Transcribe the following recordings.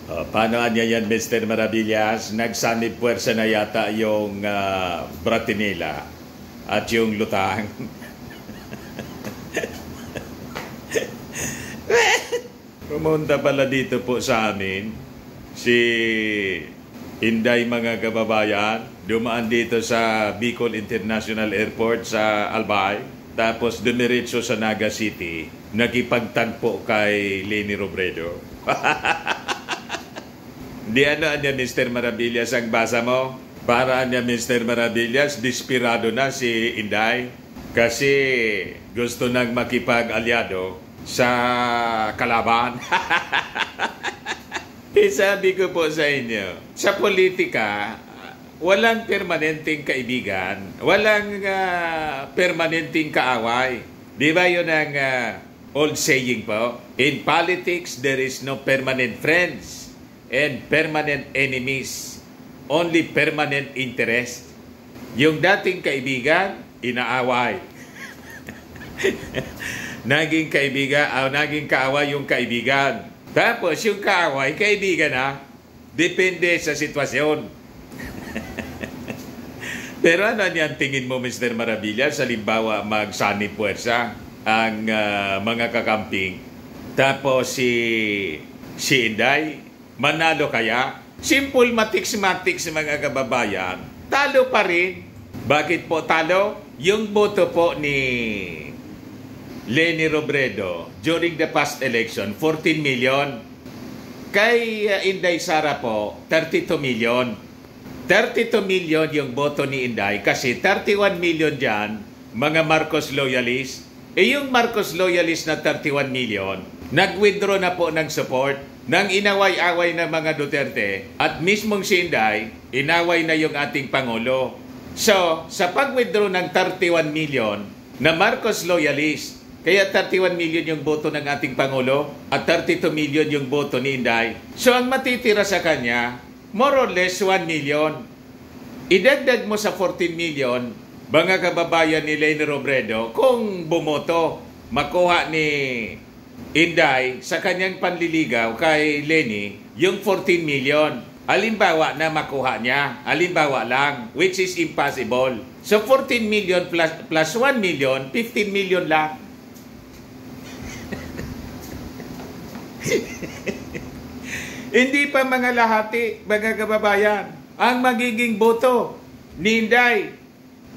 Paano niya yan, Mr. Maravillas? Nagsanib puwersa na yata yung Bratinila at yung Lutang. Pumunta pala dito po sa amin si Inday, mga kababayan. Dumaan dito sa Bicol International Airport sa Albay. Tapos dumiretso sa Naga City. Nakipagtagpo kay Leni Robredo. Di ano niya, Mr. Maravillas, ang basa mo? Para niya, Mr. Maravillas, desperado na si Inday. Kasi gusto nang makipag-alyado sa kalaban. Sabi ko po sa inyo, sa politika, walang permanenteng kaibigan, walang permanenteng kaaway. Di ba yun ang old saying po? In politics, there is no permanent friends and permanent enemies. Only permanent interest. Yung dating kaibigan, inaaway. Naging kaaway yung kaibigan. Tapos yung kaaway, kaibigan na. Depende sa sitwasyon. Pero ano niyan tingin mo, Mr. Maravillas? Halimbawa, magsanib puwersa ang mga kakamping. Tapos si Inday, manalo kaya? Simple matiks-matiks, mga kababayan. Talo pa rin. Bakit po talo? Yung boto po ni Leni Robredo during the past election, 14 million. Kay Inday Sara po, 32 million. 32 million yung boto ni Inday kasi 31 million dyan, mga Marcos loyalist. Yung Marcos loyalist na 31 million, nag-withdraw na po ng support ng inaway-away ng mga Duterte at mismong si Inday, inaway na yung ating Pangulo. So, sa pag-withdraw ng 31 million na Marcos loyalist, kaya 31 million yung boto ng ating Pangulo at 32 million yung boto ni Inday. So, ang matitira sa kanya, more or less 1 million. Idagdag mo sa 14 million, mga kababayan ni Leni Robredo, kung bumoto, makuha ni Inday sa kanyang panliligaw kay Leni, yung 14 million. Halimbawa na makuha niya, halimbawa lang, which is impossible. So 14 million plus 1 million, 15 million lang. Hindi pa mga lahati, mga kababayan, ang magiging boto ni Inday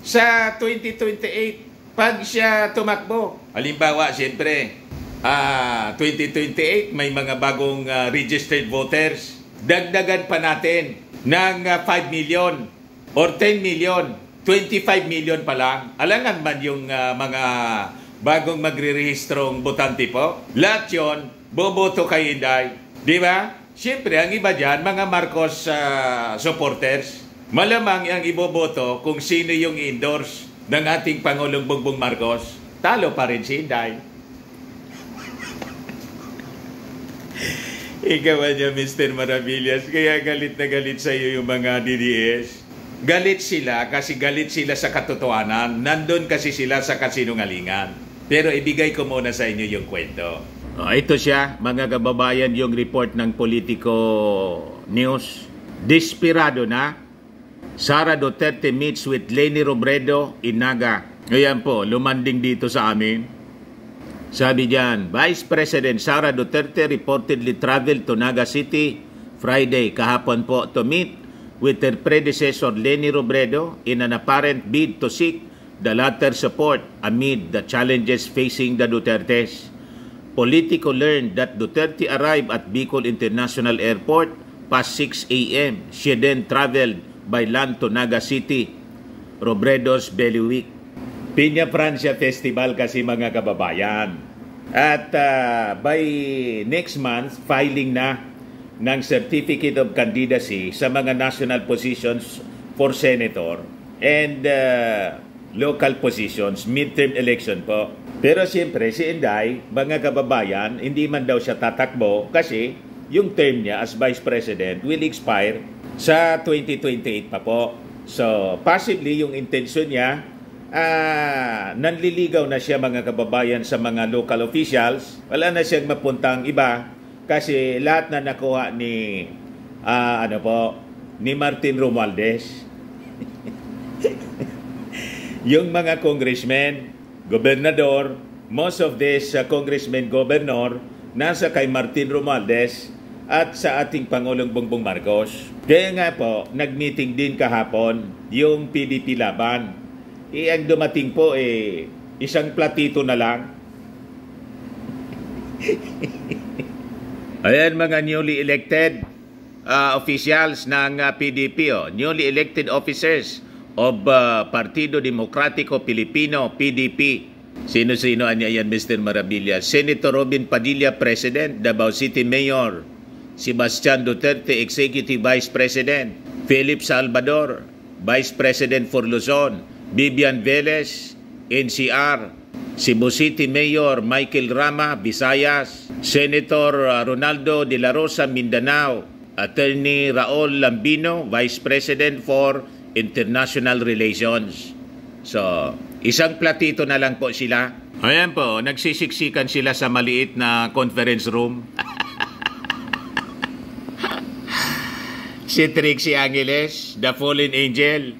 sa 2028 pag siya tumakbo. Halimbawa, siyempre, 2028 may mga bagong registered voters. Dagdagan pa natin ng 5 million or 10 million, 25 million pa lang. Alangan man yung mga bagong magre-rehistrong botante po. Lahat yun, boboto kay Inday. Di ba? Siyempre, ang iba dyan, mga Marcos supporters, malamang ang iboboto kung sino yung endorse ng ating Pangulong Bongbong Marcos. Talo pa rin si Inday. Ikaw niya, Mr. Maravillas, kaya galit na galit sa iyo yung mga DDS. Galit sila kasi galit sila sa katotohanan. Nandun kasi sila sa kasinungalingan. Pero ibigay ko muna sa inyo yung kwento. Ito siya, mga kababayan, yung report ng Politico News. Desperado na. Sara Duterte meets with Leni Robredo in Naga. Ayan po, lumanding dito sa amin. Sabi diyan, Vice President Sara Duterte reportedly traveled to Naga City Friday kahapon po to meet with her predecessor Leni Robredo in an apparent bid to seek the latter's support amid the challenges facing the Dutertes. Politico learned that Duterte arrived at Bicol International Airport past 6 a.m. She then traveled by land to Naga City, Robredo's Belly Week. Piña Francia Festival kasi, mga kababayan. At by next month, filing na ng Certificate of Candidacy sa mga national positions for senator and local positions, midterm election po. Pero siyempre, si Inday, mga kababayan, hindi man daw siya tatakbo kasi yung term niya as Vice President will expire sa 2028 pa po. So, possibly yung intention niya, nanliligaw na siya, mga kababayan, sa mga local officials. Wala na siyang mapuntang iba Kasi lahat na nakuha ni ni Martin Romualdez. Yung mga congressmen, gobernador, most of these congressmen, governor, nasa kay Martin Romualdez at sa ating Pangulong Bongbong Marcos. Kaya nga po, nag-meeting din kahapon yung PDP laban. Ang dumating po isang platito na lang. Ayan mga newly elected officials ng PDP, newly elected officers of Partido Demokratiko Pilipino, PDP. Sino-sino anya yan, Mr. Marabilia? Senator Robin Padilla, President. Davao City Mayor Sebastian Duterte, Executive Vice President. Philip Salvador, Vice President for Luzon. Vivian Velez, NCR. Cebu City Mayor Michael Rama, Visayas. Senator Ronaldo de la Rosa, Mindanao. Attorney Raul Lambino, Vice President for International Relations. So, isang platito na lang po sila. Ayan po, nagsisiksikan sila sa maliit na conference room. Si Trixie Angeles, the fallen angel.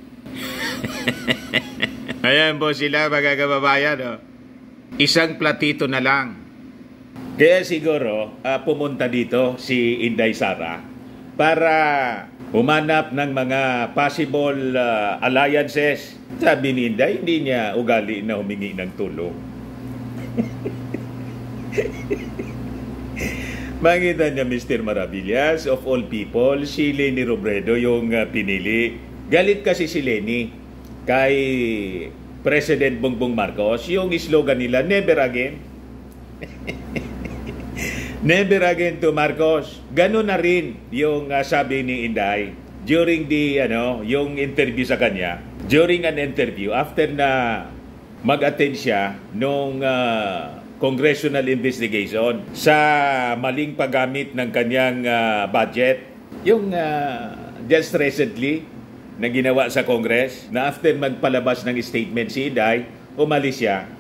Ayan po sila, mga kababayan. Isang platito na lang. Kaya siguro, pumunta dito si Inday Sara para humanap ng mga possible alliances. Sabi ni Inday, hindi niya ugali na humingi ng tulong. Makita niya, Mr. Maravillas, of all people, si Leni Robredo yung pinili. Galit kasi si Leni kay President Bongbong Marcos. Yung slogan nila, never again. Never again to Marcos. Ganun na rin yung sabi ni Inday during the yung interview sa kanya. During an interview after na mag-attend siya nung congressional investigation sa maling paggamit ng kanyang budget. Yung just recently na ginawa sa Congress na after magpalabas ng statement si Inday, umalis siya.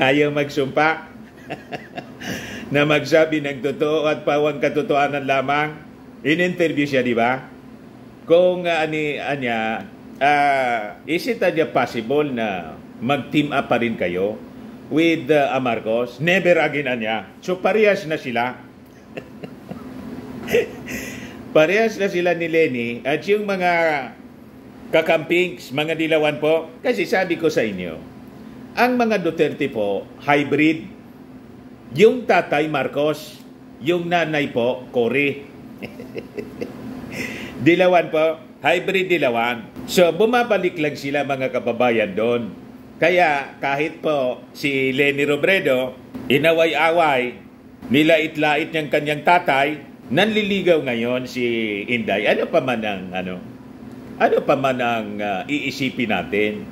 Ayaw magsumpa. Na magsabi ng totoo at pawang katotohanan lamang. In-interview siya, di ba? Kung is it possible na mag-team up pa rin kayo with Marcos? Never again anya. So parehas na sila. Parehas na sila ni Leni at yung mga kakampings, mga dilawan po. Kasi sabi ko sa inyo, ang mga Duterte po, hybrid. Yung tatay Marcos, yung nanay po, Cory. Dilawan po, hybrid dilawan. So bumabalik lang sila mga kababayan doon. Kaya kahit po si Leni Robredo, inaway-away, nilait-lait niyang kanyang tatay, nanliligaw ngayon si Inday. Ano pa man ang iisipin natin?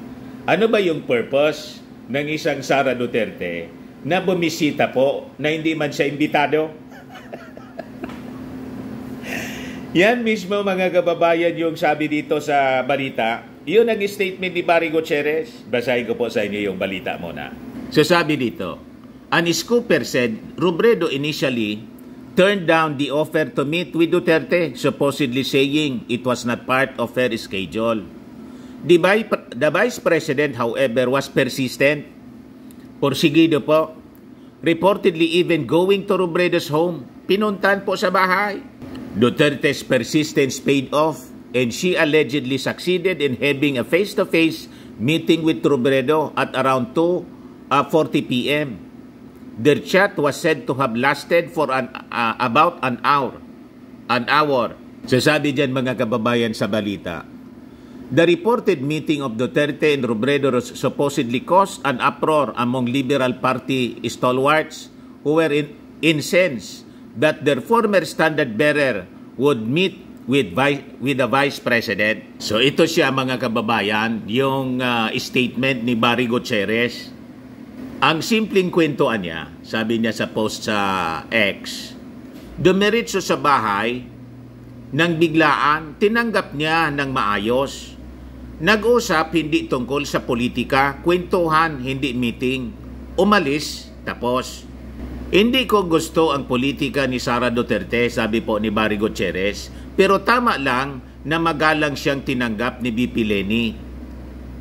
Ano ba yung purpose ng isang Sara Duterte na bumisita po na hindi man siya imbitado? Yan mismo mga kababayan yung sabi dito sa balita. Yun ang statement ni Barry Gutierrez. Basahin ko po sa inyo yung balita muna. So sabi dito, an scooper said Robredo initially turned down the offer to meet with Duterte, supposedly saying it was not part of her schedule. The Vice President, however, was persistent. Porsigido po. Reportedly even going to Robredo's home. Pinuntan po sa bahay. Duterte's persistence paid off and she allegedly succeeded in having a face-to-face meeting with Robredo at around 2:40 p.m. Their chat was said to have lasted for about an hour. So sabi dyan mga kababayan sa balita, the reported meeting of Duterte and Robredo supposedly caused an uproar among Liberal Party stalwarts who were incensed that their former standard-bearer would meet with the Vice President. So ito siya mga kababayan, yung statement ni Barry Gutierrez. Ang simpleng kwentuan niya, sabi niya sa post sa X, dumiretso sa bahay, nang biglaan, tinanggap niya ng maayos. Nag-usap hindi tungkol sa politika, kwentuhan, hindi meeting. Umalis, tapos. Hindi ko gusto ang politika ni Sara Duterte, sabi po ni Barry Gutierrez, pero tama lang na magalang siyang tinanggap ni BP Leni.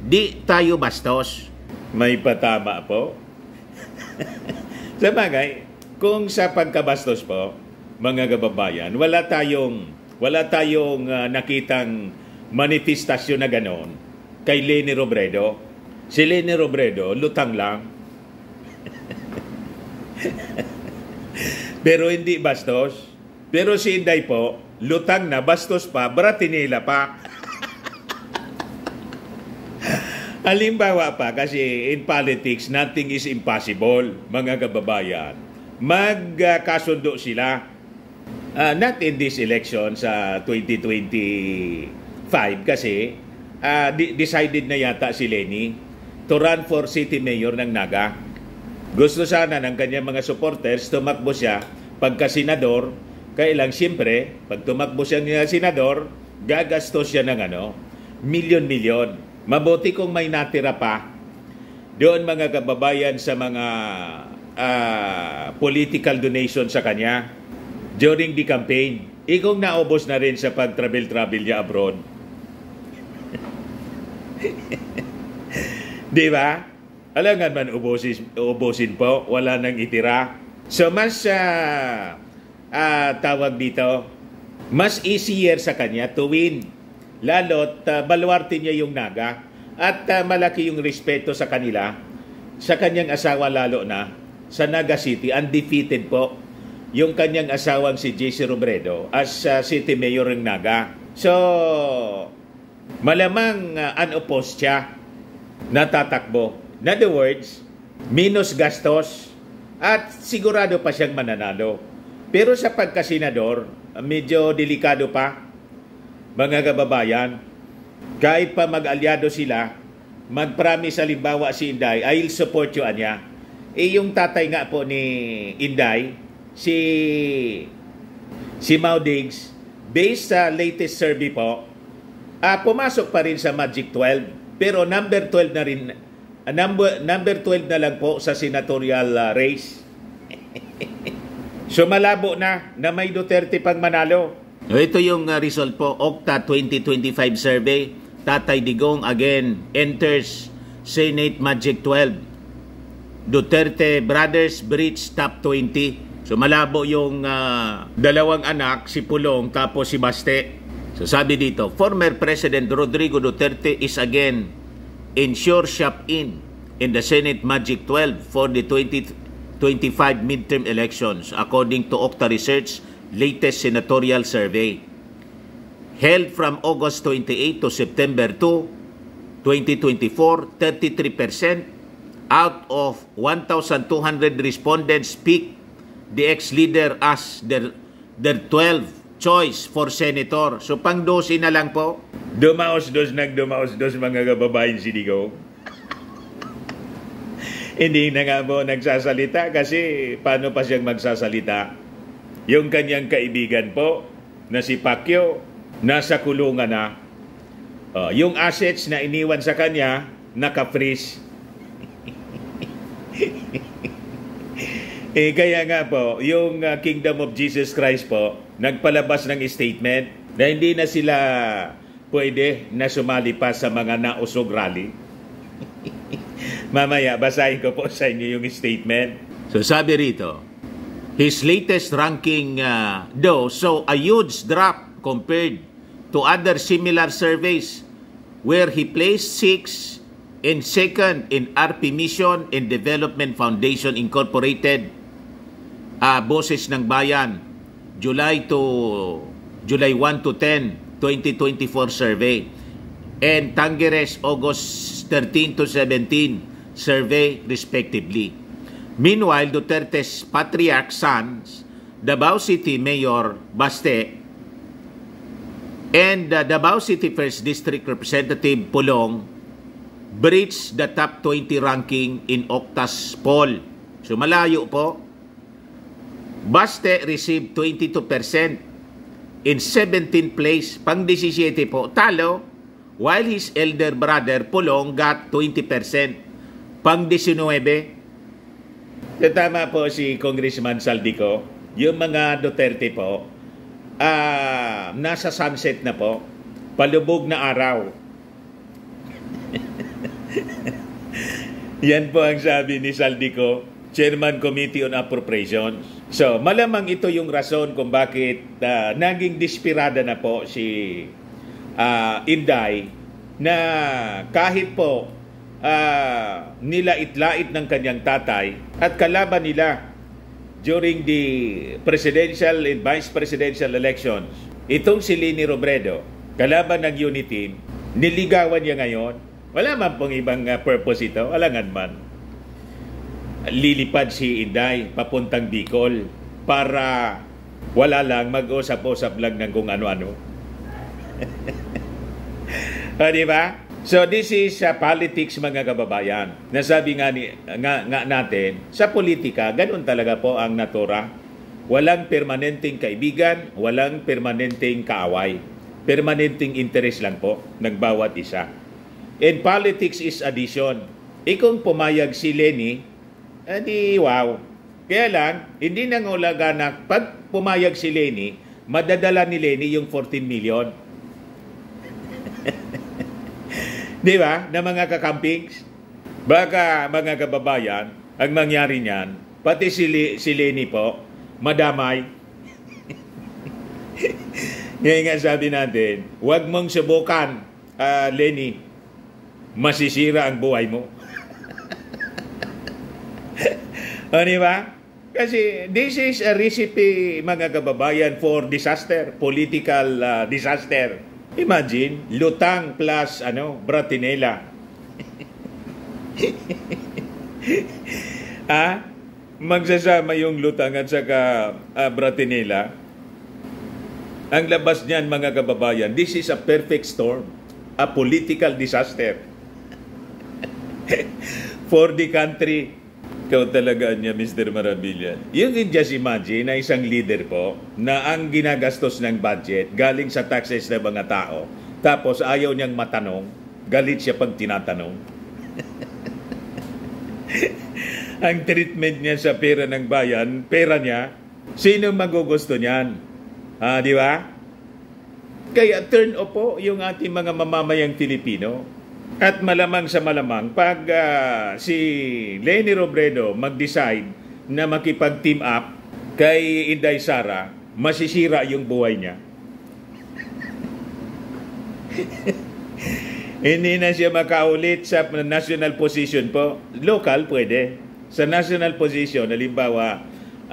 Di tayo bastos. May patama po. Sa bagay, kung sa pagkabastos po, mga kababayan, wala tayong nakitang manifestasyon na ganon kay Leni Robredo. Si Leni Robredo, lutang lang. Pero hindi bastos. Pero si Inday po, lutang na, bastos pa, bratinila pa. Halimbawa pa, kasi in politics, nothing is impossible, mga kababayan. Magkasundo sila. Not in this election sa 2025 kasi decided na yata si Leni to run for city mayor ng Naga. Gusto sana ng kanyang mga supporters tumakbo siya pagka-senador. Kailang siyempre, pag tumakbo siya ng senador, gagastos siya ng milyon-milyon. Mabuti kung may natira pa doon, mga kababayan, sa mga political donation sa kanya during the campaign. Ikong naubos na rin sa pag-travel niya abroad. Di ba? Alangan man ubusin po, wala nang itira. So mas tawag dito, mas easier sa kanya to win. Lalo't baluarte niya yung Naga at malaki yung respeto sa kanila, sa kanyang asawa lalo na, sa Naga City, undefeated po yung kanyang asawang si JC Robredo as city mayor ng Naga. So, malamang unopposed siya, natatakbo. In other words, minus gastos at sigurado pa siyang mananalo. Pero sa pagkasenador, medyo delikado pa, mga kababayan. Kahit pa mag-alyado sila, mag-promise halimbawa si Inday, I'll support you niya. Yung tatay nga po ni Inday, si Mau Diggs, based sa latest survey po, pumasok pa rin sa Magic 12, pero number 12 na rin. Number 12 na lang po sa senatorial race. So malabo na may Duterte pang manalo. Ito yung result po, Okta 2025 survey. Tatay Digong again enters Senate Magic 12. Duterte brothers breach top 20. So malabo yung dalawang anak, si Pulong tapos si Baste. So sabi dito, former President Rodrigo Duterte is again ensure shop in the Senate Magic 12 for the 2025 midterm elections according to Okta Research latest senatorial survey. Held from August 28 to September 2, 2024, 33% out of 1,200 respondents picked the ex-leader as their 12th choice for senator. So pang 12 na lang po. Dumaos-dos mga kababayan si Digong. Hindi na nga po nagsasalita kasi paano pa siyang magsasalita? Yung kanyang kaibigan po na si Pacquiao, nasa kulungan na. Yung assets na iniwan sa kanya, naka-freeze. Kaya nga po, yung Kingdom of Jesus Christ po, nagpalabas ng statement na hindi na sila pwede na sumali pa sa mga nausog rally. Mamaya, basahin ko po sa inyo yung statement. So sabi rito, his latest ranking though saw a huge drop compared to other similar surveys where he placed 6 and second in RP Mission and Development Foundation Incorporated, Boses ng Bayan, July 1 to 10, 2024 survey, and Tangeres August 13 to 17 survey respectively. Meanwhile, Duterte's patriarch sons, Davao City Mayor Baste and Davao City 1st District Representative Pulong breached the top 20 ranking in Okta's poll. So malayo po. Baste received 22%. In 17th place, pang 17 po, talo, while his elder brother Pulong got 20%. Pang 19, So, tama po si Congressman Saldico. Yung mga Duterte po, nasa sunset na po. Palubog na araw. Yan po ang sabi ni Saldico, Chairman Committee on Appropriations. So, malamang ito yung rason kung bakit naging dispirada na po si Inday na kahit po nilait-lait ng kanyang tatay at kalaban nila during the presidential and vice presidential elections, itong si Leni Robredo, kalaban ng Unity, niligawan niya ngayon. Wala man pong ibang purpose ito, alangan man. Lilipad si Inday papuntang Bicol para wala lang, mag-usap-usap lang ng kung ano-ano. Di ba? So this is politics, mga kababayan. Nasabi nga natin, sa politika, ganun talaga po ang natura. Walang permanenteng kaibigan, walang permanenteng kaaway. Permanenteng interest lang po ng bawat isa. And politics is addition. Kung pumayag si Leni, di wow. Kaya lang, hindi nangulaga na pag pumayag si Leni, madadala ni Leni yung 14 million. Di ba? Na mga kakampings. Baka mga kababayan, ang mangyari niyan, pati si Leni po, madamay. Ngayon nga sabi natin, huwag mong subukan, Leni. Masisira ang buhay mo. Di ba? Kasi this is a recipe, mga kababayan, for disaster, political disaster. Imagine, lutang plus bratinela. Magsasama yung lutang at saka bratinela. Ang labas niyan, mga kababayan, this is a perfect storm, a political disaster for the country. Ikaw talaga niya, Mr. Marabilla. You can just imagine na isang leader po na ang ginagastos ng budget galing sa taxes ng mga tao, tapos ayaw niyang matanong, galit siya pag tinatanong. Ang treatment niya sa pera ng bayan, pera niya, sino magugusto niyan? Di ba? Kaya turn off po yung ating mga mamamayang Pilipino. At malamang sa malamang, pag si Leni Robredo mag-decide na makipag-team up kay Inday Sara, masisira yung buhay niya. Hindi na siya makaulit sa national position po. Local, pwede. Sa national position, halimbawa,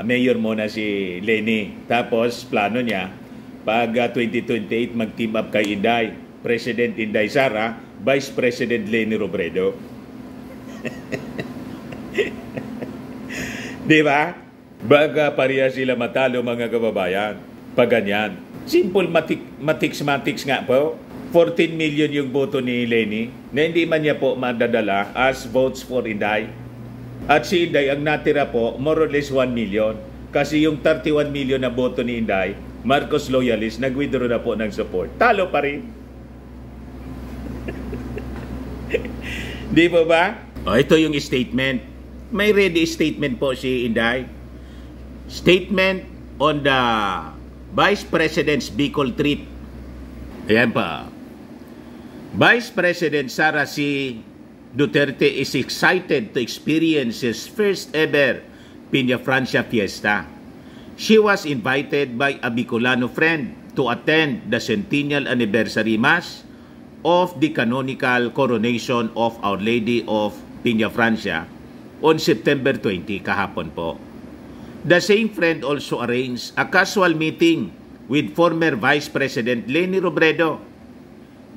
mayor muna si Leni. Tapos, plano niya, pag 2028, mag-team up kay Inday. President Inday Sara, Vice President Leni Robredo. Di ba? Baga pareha sila matalo, mga kababayan. Pag ganyan. Simple mathematics nga po. 14 million yung boto ni Leni na hindi man niya po madadala as votes for Inday. At si Inday, ang natira po, more or less 1 million. Kasi yung 31 million na boto ni Inday, Marcos loyalist, nag-withdraw na po ng support. Talo pa rin. Di ba ba? Ito yung statement. May ready statement po si Inday. Statement on the Vice President's Bicol trip. Ayan pa. Vice President Sara C. Duterte is excited to experience his first ever Piña Francia fiesta. She was invited by a Bicolano friend to attend the centennial anniversary mass of the canonical coronation of Our Lady of Piña Francia on September 20, kahapon po. The same friend also arranged a casual meeting with former Vice President Leni Robredo.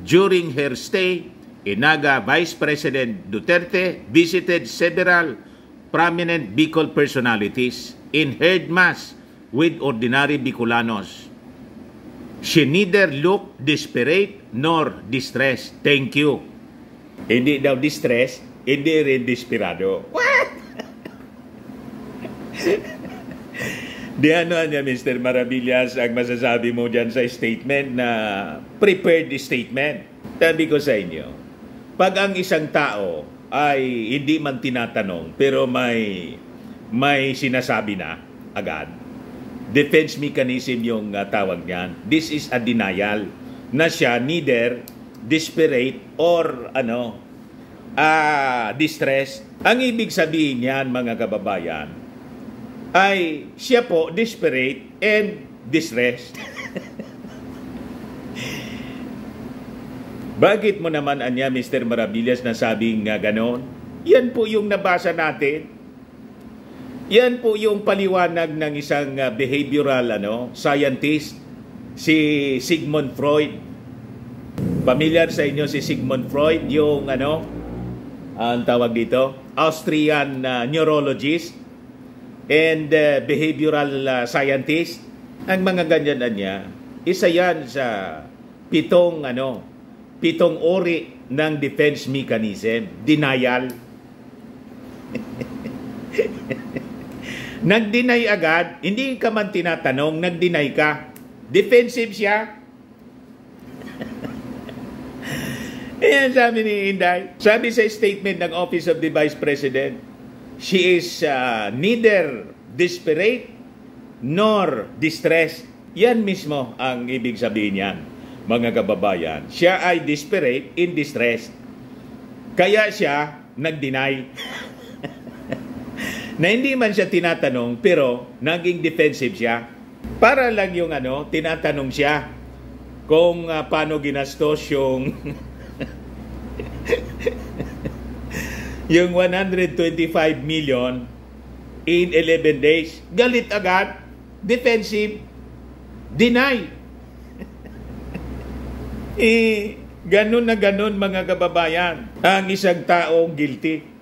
During her stay, Naga Vice President Duterte visited several prominent Bicol personalities and held mass with ordinary Bicolanos. She neither looked desperate nor distressed. Thank you. Hindi daw distressed, hindi rin desperado. What? Di ano niya, Mr. Maravillas, ang masasabi mo dyan sa statement na prepared statement. Sabi ko sa inyo, pag ang isang tao ay hindi man tinatanong pero may may sinasabi na agad. Defense mechanism yung tawag niyan. This is a denial na siya neither desperate or distressed. Ang ibig sabihin niyan, mga kababayan, ay siya po desperate and distressed. Bakit mo naman anya, Mr. Maravillas, na sabing ganon? Yan po yung nabasa natin. Yan po yung paliwanag ng isang behavioral scientist, si Sigmund Freud. Familiar sa inyo si Sigmund Freud, yung ang tawag dito, Austrian neurologist and behavioral scientist. Ang mga ganyan niya, isa yan sa pitong uri ng defense mechanism, denial. Nag-deny agad, hindi ka man tinatanong, nag-deny ka. Defensive siya. Ayan sabi ni Inday. Sabi sa statement ng Office of the Vice President, she is neither desperate nor distressed. Yan mismo ang ibig sabihin niyan, mga kababayan. Siya ay desperate in distress. Kaya siya nag-deny. Na hindi man siya tinatanong, pero naging defensive siya. Para lang yung tinatanong siya kung paano ginastos yung yung 125 million in 11 days. Galit agad, defensive, deny. Ganun na ganun, mga kababayan, ang isang taong guilty.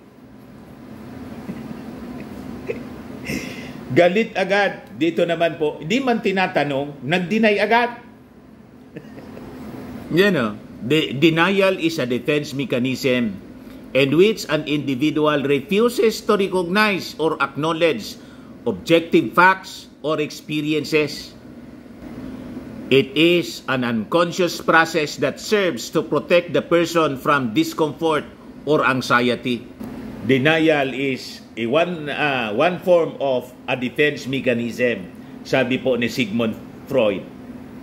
Galit agad. Dito naman po, hindi man tinatanong, nag-deny agad. The denial is a defense mechanism in which an individual refuses to recognize or acknowledge objective facts or experiences. It is an unconscious process that serves to protect the person from discomfort or anxiety. Denial is one form of a defense mechanism, sabi po ni Sigmund Freud,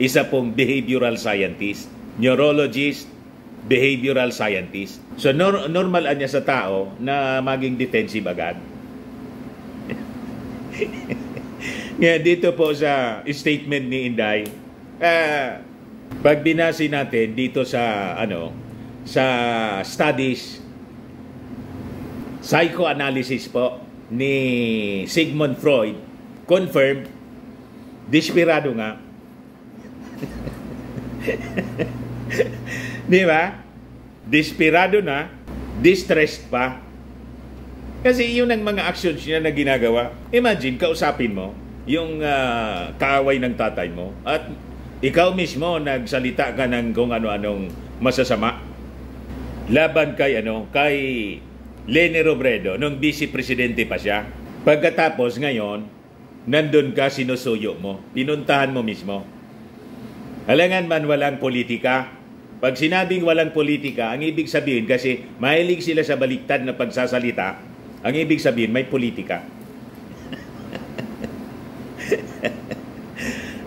isa pong behavioral scientist, neurologist, behavioral scientist. So normal niya sa tao na maging defensive agad. Ngayon dito po sa statement ni Inday, pag binasi natin dito sa sa studies, psychoanalysis po ni Sigmund Freud, confirmed, desperado nga. Di ba? Desperado na, distressed pa. Kasi yun ang mga actions niya na ginagawa. Imagine, kausapin mo yung kaaway ng tatay mo at ikaw mismo nagsalita ka ng kung ano-anong masasama laban kay kay Leni Robredo nung vice presidente pa siya. Pagkatapos ngayon, nandun ka, sinusuyo mo, pinuntahan mo mismo. Halangan man walang politika. Pag sinabing walang politika, ang ibig sabihin, kasi mahilig sila sa baliktad na pagsasalita, ang ibig sabihin may politika.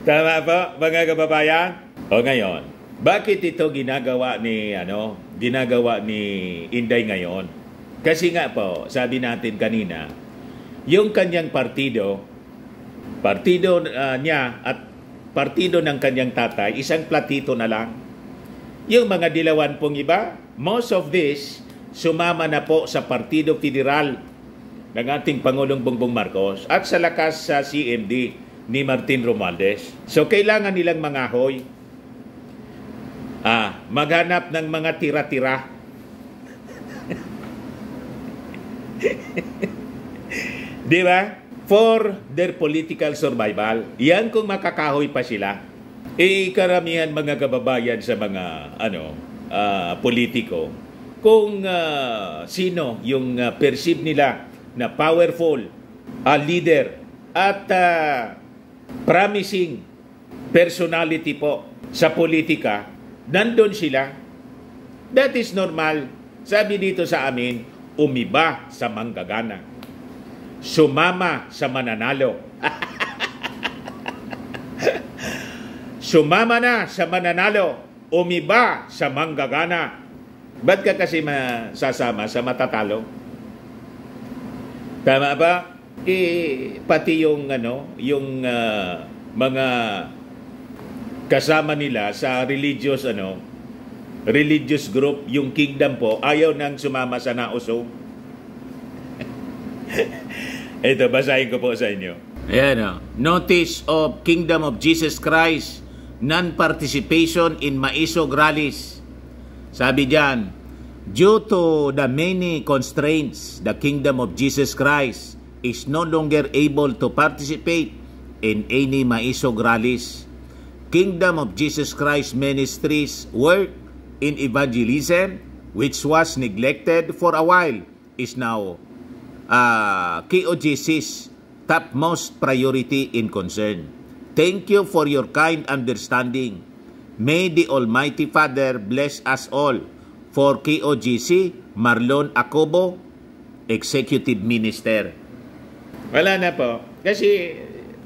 Tama po, mga kababayan? O ngayon, bakit ito ginagawa ni Inday ngayon? Kasi nga po, sabi natin kanina, yung kanyang partido niya at partido ng kanyang tatay, isang platito na lang. Yung mga dilawan pong iba, most of this, sumama na po sa Partido Federal ng ating Pangulong Bongbong Marcos at sa lakas sa CMD ni Martin Romualdez. So, kailangan nilang mangahoy, maghanap ng mga tira-tira. Di ba? For their political survival. Yan kung makakahoy pa sila. Karamihan mga kababayan sa mga politiko, kung sino yung perceive nila na powerful leader at promising personality po sa politika, nandun sila. That is normal. Sabi dito sa amin, umiba sa manggagana. sumama sa mananalo. Sumama na sa mananalo, umiba sa manggagana. Ba't ka kasi sasama sa matatalo? Tama ba? Pati yung mga kasama nila sa religious group, yung kingdom po, ayaw nang sumama sa nausog. Ito, basahin ko po sa inyo. Ayan, Notice of Kingdom of Jesus Christ, non-participation in Maisog rallies. Sabi diyan, due to the many constraints, the Kingdom of Jesus Christ is no longer able to participate in any Maisog rallies. Kingdom of Jesus Christ Ministries work in evangelism, which was neglected for a while, is now KOGC's topmost priority in concern. Thank you for your kind understanding. May the Almighty Father bless us all. For KOGC, Marlon Acobo, Executive Minister. Wala na po. Kasi,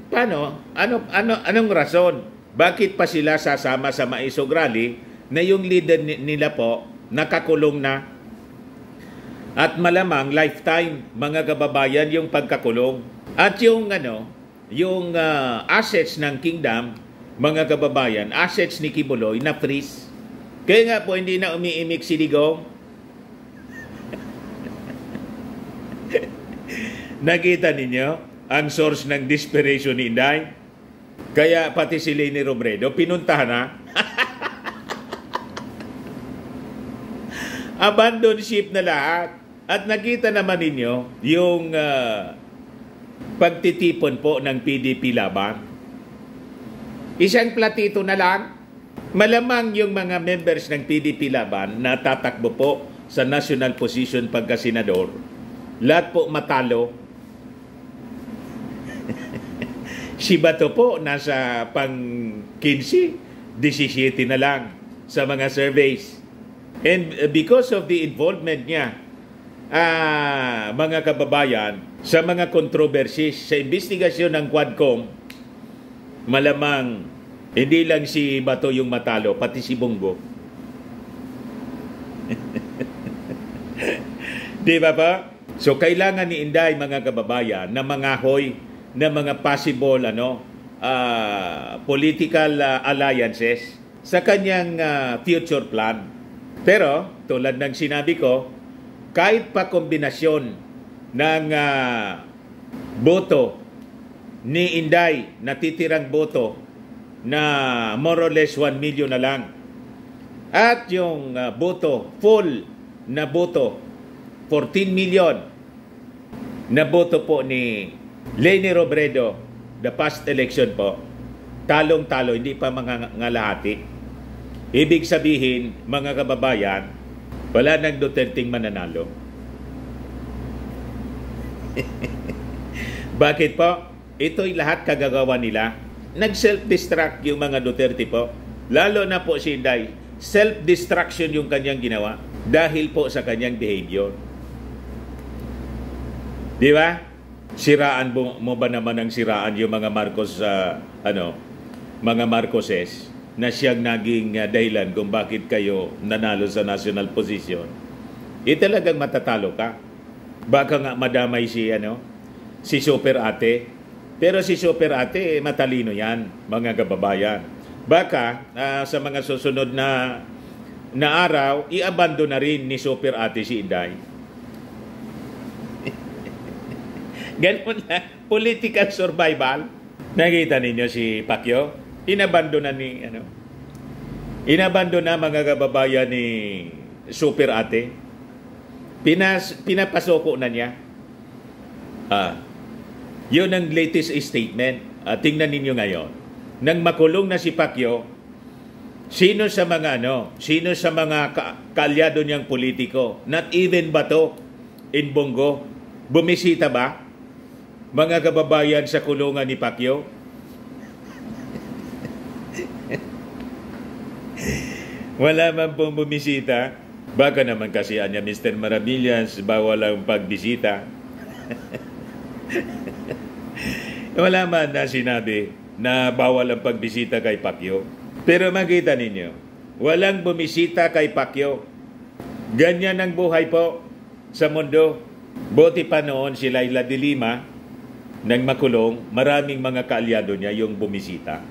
paano? Anong rason? Bakit pa sila sasama sa Maisog Rally na yung leader nila po nakakulong na? At malamang lifetime, mga kababayan, yung pagkakulong. At yung assets ng kingdom, mga kababayan, assets ni Kibuloy na freeze. Kaya nga po hindi na umiimik si Digong. Nakita ninyo ang source ng desperation ni Inday? Kaya pati si Leni Robredo pinuntahan na. Abandon ship na lahat. At nakita naman ninyo yung pagtitipon po ng PDP laban. Isang platito na lang. Malamang yung mga members ng PDP laban na tatakbo po sa national position pagka-senador, lahat po matalo. Si Bato po nasa pang 15, 17 na lang sa mga surveys. And because of the involvement niya, mga kababayan, sa mga controversies, sa investigasyon ng Quadcom, malamang hindi lang si Bato yung matalo, pati si Bongo. Di ba pa? So kailangan ni Inday, mga kababayan, na mangahoy na mga possible political alliances sa kanyang future plan. Pero tulad ng sinabi ko, kahit pa kombinasyon ng boto ni Inday, natitirang boto na more or less 1 million na lang, at yung boto, full na boto, 14 million na boto po ni Leni Robredo, the past election po, talong-talo, hindi pa mga ngalahati. Ibig sabihin, mga kababayan, wala nang Duterteng mananalo. Bakit po? Ito'y lahat kagagawa nila. Nag-self-destruct yung mga Duterte po. Lalo na po si Inday. Self-destruction yung kanyang ginawa dahil po sa kanyang behavior. Di ba? Siraan mo ba naman ang siraan yung mga Marcos, mga Marcoses na siyang naging dahilan kung bakit kayo nanalo sa national position? Talagang matatalo ka. Baka nga madamay si Super Ate. Pero si Super Ate, matalino yan, mga kababayan. Baka sa mga susunod na araw, i-abandon na rin ni Super Ate si Inday. Ganun na, political survival. Nakita ninyo si Pacquiao? Inabandon na mga kababayan ni Super Ate. Pinapasoko na niya. Yun ang latest statement. Tingnan ninyo ngayon. Nang makulong na si Pacquiao, sino sa mga kaalyado niyang politiko, not even Bato in Bongo, bumisita ba, mga kababayan, sa kulungan ni Pacquiao? Wala man pong bumisita. Baka naman kasi Mr. Maravillas, bawal ang pagbisita. Wala man na sinabi na bawal ang pagbisita kay Pacquiao. Pero makita ninyo, walang bumisita kay Pacquiao. Ganyan ang buhay po sa mundo. Buti pa noon si Leila de Lima nang makulong, maraming mga kaalyado niya yung bumisita.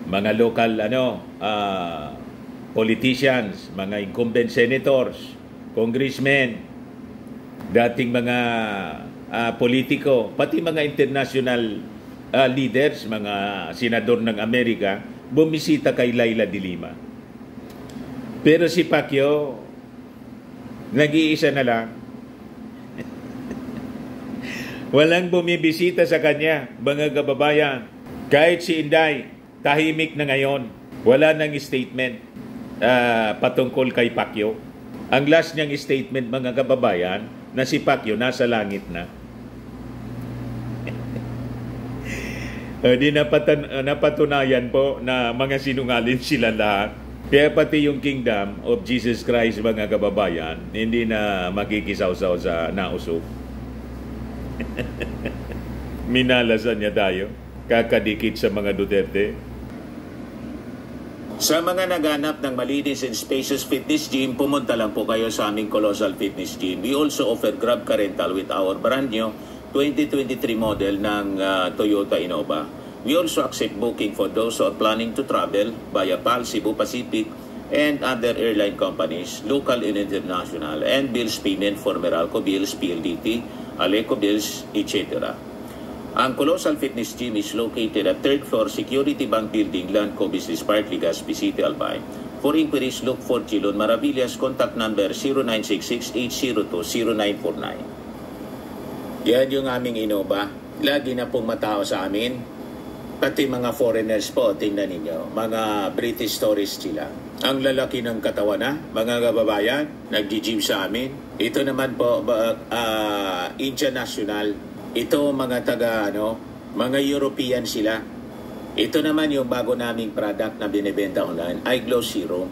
Mga local politicians, mga incumbent senators, congressmen, dating mga politiko, pati mga international leaders, mga senador ng Amerika, bumisita kay Leila de Lima. Pero si Pacquiao, nag-iisa na lang. Walang bumibisita sa kanya, mga kababayan. Kahit si Inday, tahimik na ngayon. Wala nang statement patungkol kay Pacquiao. Ang last niyang statement, mga kababayan, na si Pacquiao nasa langit na. Di napatunayan po na mga sinungaling sila lahat. Kaya pati yung Kingdom of Jesus Christ, mga kababayan, hindi na makikisaw-saw sa nausok. Minalasan niya tayo, kakadikit sa mga Duterte. Sa mga naghanap ng malinis and spacious fitness gym, pumunta lang po kayo sa aming Colossal Fitness Gym. We also offer Grab Car Rental with our brand new 2023 model ng Toyota Innova. We also accept booking for those who are planning to travel via PAL, Cebu Pacific, and other airline companies, local and international, and bills payment for Meralco Bills, PLDT, Aleco Bills, etc. Ang Colossal Fitness Gym is located at 3rd floor Security Bank Building, Landco Business Park, Legazpi City, Albay. For inquiries, look for Chilon Maravillas. Contact number 0966-802-0949. Yan yung aming Innova. Lagi na pong matao sa amin. Pati mga foreigners po, tingnan ninyo. Mga British tourists sila. Ang lalaki ng katawan na, mga kababayan, nag-gym sa amin. Ito naman po, Indian National. Ito mga mga European sila. Ito naman yung bago naming product na binibenta online, iGlow Serum.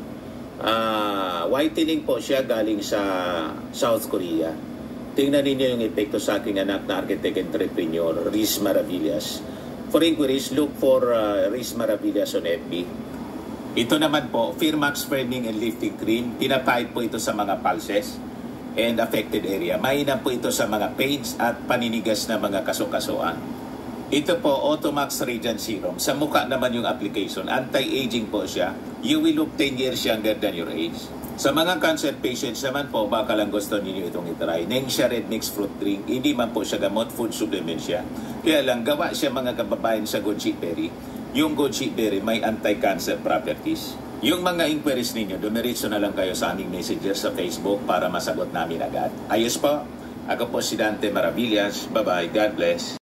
Whitening po siya galing sa South Korea. Tingnan ninyo yung epekto sa aking anak na architect entrepreneur, Riz Maravillas. For inquiries, look for Riz Maravillas on FB. Ito naman po, Firmax Firming and Lifting Cream. Pinapahid po ito sa mga pulses and affected area. Mainam po ito sa mga pains at paninigas na mga kaso-kasuan. Ito po, Automax Radiant Serum. Sa mukha naman yung application. Anti-aging po siya. You will look 10 years younger than your age. Sa mga cancer patients naman po, baka lang gusto ninyo itong itry. Nengxia Red Mix Fruit Drink. Hindi man po siya gamot, food supplement siya. Kaya lang, gawa siya mga kababayan sa goji berry. Yung goji berry may anti-cancer properties. Yung mga inquiries ninyo, dumiritso na lang kayo sa aming messenger sa Facebook para masagot namin agad. Ayos po. Ako po si Dante Maravillas. Bye-bye. God bless.